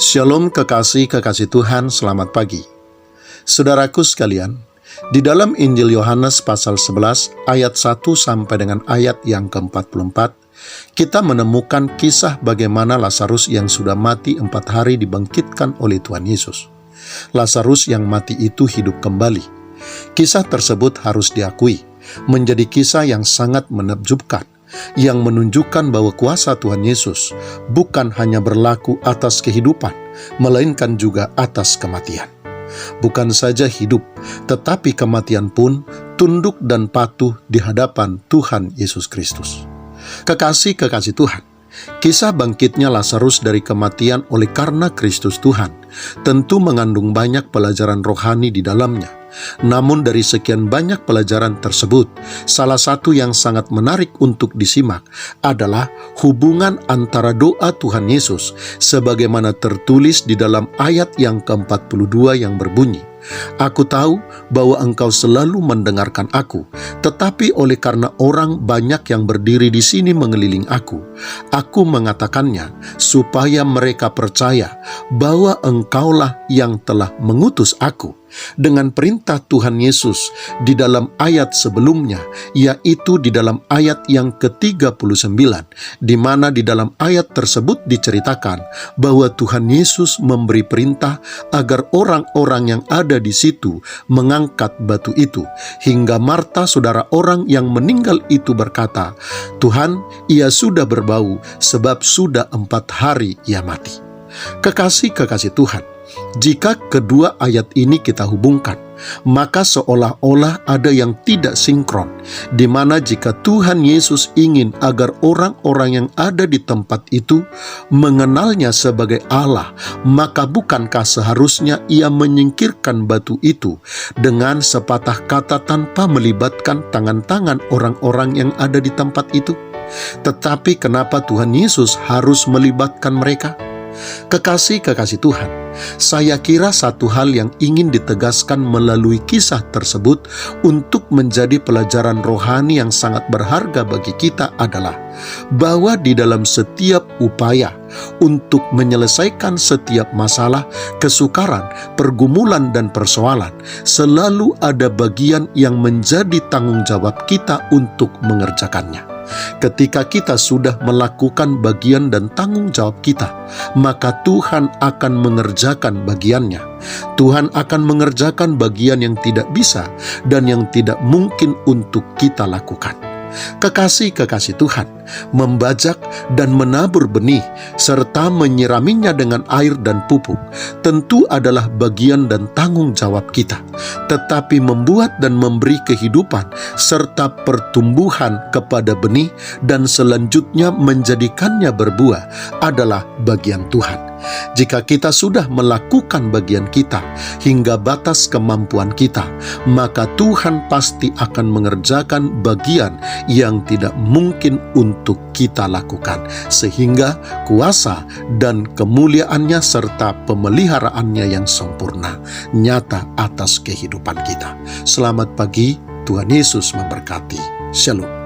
Shalom kekasih-kekasih Tuhan, selamat pagi. Saudaraku sekalian, di dalam Injil Yohanes pasal 11 ayat 1 sampai dengan ayat yang ke-44, kita menemukan kisah bagaimana Lazarus yang sudah mati 4 hari dibangkitkan oleh Tuhan Yesus. Lazarus yang mati itu hidup kembali. Kisah tersebut harus diakui, menjadi kisah yang sangat menakjubkan, yang menunjukkan bahwa kuasa Tuhan Yesus bukan hanya berlaku atas kehidupan, melainkan juga atas kematian. Bukan saja hidup, tetapi kematian pun tunduk dan patuh di hadapan Tuhan Yesus Kristus. Kekasih-kekasih Tuhan, kisah bangkitnya Lazarus dari kematian oleh karena Kristus Tuhan tentu mengandung banyak pelajaran rohani di dalamnya. Namun dari sekian banyak pelajaran tersebut, salah satu yang sangat menarik untuk disimak adalah hubungan antara doa Tuhan Yesus sebagaimana tertulis di dalam ayat yang ke-42 yang berbunyi, "Aku tahu bahwa engkau selalu mendengarkan aku, tetapi oleh karena orang banyak yang berdiri di sini mengeliling aku mengatakannya supaya mereka percaya bahwa engkaulah yang telah mengutus aku." Dengan perintah Tuhan Yesus di dalam ayat sebelumnya, yaitu di dalam ayat yang ke-39, di mana di dalam ayat tersebut diceritakan bahwa Tuhan Yesus memberi perintah agar orang-orang yang ada di situ mengangkat batu itu, hingga Marta, saudara orang yang meninggal itu, berkata, "Tuhan, ia sudah berbau sebab sudah 4 hari ia mati." Kekasih-kekasih Tuhan, jika kedua ayat ini kita hubungkan, maka seolah-olah ada yang tidak sinkron, di mana jika Tuhan Yesus ingin agar orang-orang yang ada di tempat itu mengenalnya sebagai Allah, maka bukankah seharusnya ia menyingkirkan batu itu dengan sepatah kata tanpa melibatkan tangan-tangan orang-orang yang ada di tempat itu? Tetapi kenapa Tuhan Yesus harus melibatkan mereka? Kekasih-kekasih Tuhan, saya kira satu hal yang ingin ditegaskan melalui kisah tersebut untuk menjadi pelajaran rohani yang sangat berharga bagi kita adalah bahwa di dalam setiap upaya untuk menyelesaikan setiap masalah, kesukaran, pergumulan, dan persoalan, selalu ada bagian yang menjadi tanggung jawab kita untuk mengerjakannya. Ketika kita sudah melakukan bagian dan tanggung jawab kita, maka Tuhan akan mengerjakan bagiannya. Tuhan akan mengerjakan bagian yang tidak bisa dan yang tidak mungkin untuk kita lakukan. Kekasih-kekasih Tuhan, membajak dan menabur benih serta menyiraminya dengan air dan pupuk tentu adalah bagian dan tanggung jawab kita. Tetapi membuat dan memberi kehidupan serta pertumbuhan kepada benih dan selanjutnya menjadikannya berbuah adalah bagian Tuhan. Jika kita sudah melakukan bagian kita hingga batas kemampuan kita, maka Tuhan pasti akan mengerjakan bagian yang tidak mungkin untuk kita lakukan, sehingga kuasa dan kemuliaannya serta pemeliharaannya yang sempurna nyata atas kehidupan kita. Selamat pagi, Tuhan Yesus memberkati. Shalom.